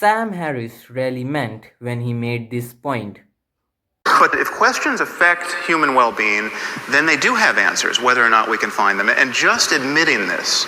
Sam Harris really meant when he made this point. But if questions affect human well-being, then they do have answers, whether or not we can find them. And just admitting this,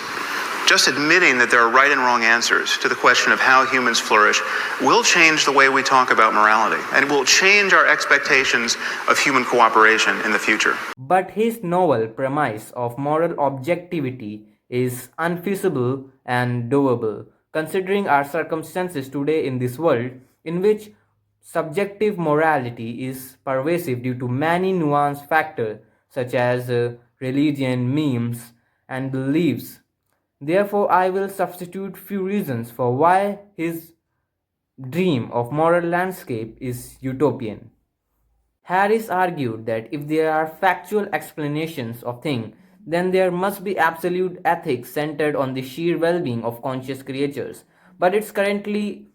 just admitting that there are right and wrong answers to the question of how humans flourish will change the way we talk about morality, and will change our expectations of human cooperation in the future. But his novel premise of moral objectivity is unfeasible and doable, considering our circumstances today in this world, in which subjective morality is pervasive due to many nuanced factors such as religion, memes, and beliefs. Therefore, I will substitute few reasons for why his dream of moral landscape is utopian. Harris argued that if there are factual explanations of things, then there must be absolute ethics centered on the sheer well-being of conscious creatures. But it's currently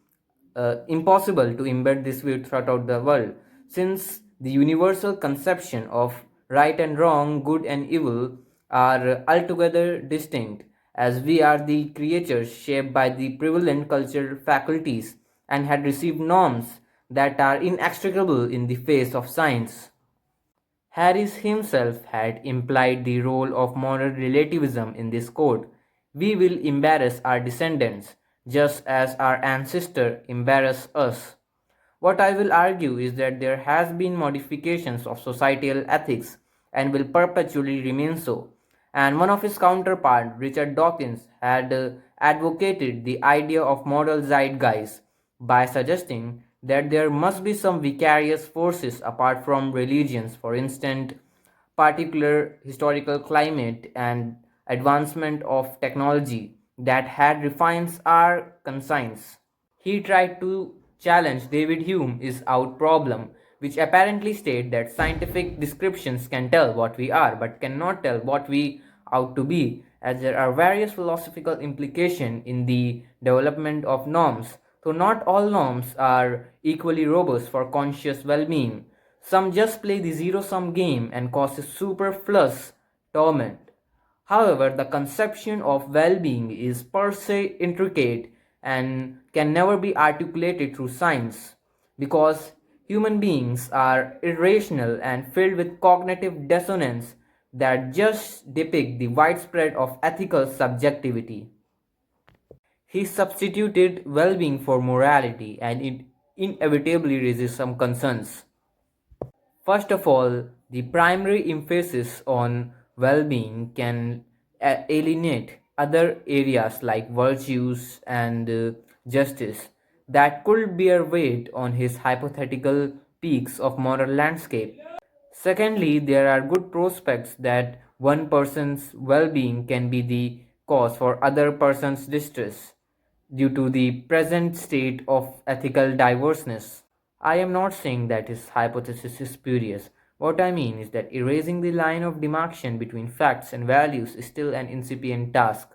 impossible to embed this view throughout the world, since the universal conception of right and wrong, good and evil, are altogether distinct, as we are the creatures shaped by the prevalent cultural faculties and had received norms that are inextricable in the face of science. Harris himself had implied the role of moral relativism in this quote. We will embarrass our descendants just as our ancestors embarrassed us. What I will argue is that there has been modifications of societal ethics and will perpetually remain so. And one of his counterpart, Richard Dawkins, had advocated the idea of moral zeitgeist by suggesting that there must be some vicarious forces apart from religions, for instance, particular historical climate and advancement of technology that had refined our conscience. He tried to challenge David Hume's out problem, which apparently stated that scientific descriptions can tell what we are but cannot tell what we ought to be, as there are various philosophical implications in the development of norms. So, not all norms are equally robust for conscious well being. Some just play the zero sum game and causes superfluous torment. However, the conception of well-being is per se intricate and can never be articulated through science, because human beings are irrational and filled with cognitive dissonance that just depict the widespread of ethical subjectivity. He substituted well-being for morality, and it inevitably raises some concerns. First of all, the primary emphasis on well being can alienate other areas like virtues and justice that could bear weight on his hypothetical peaks of moral landscape. Secondly, there are good prospects that one person's well being can be the cause for other person's distress due to the present state of ethical diverseness. I am not saying that his hypothesis is spurious. What I mean is that erasing the line of demarcation between facts and values is still an incipient task.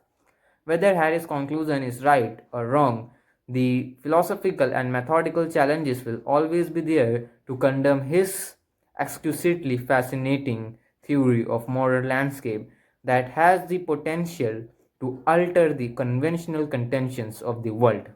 Whether Harris' conclusion is right or wrong, the philosophical and methodical challenges will always be there to condemn his exquisitely fascinating theory of moral landscape that has the potential to alter the conventional contentions of the world.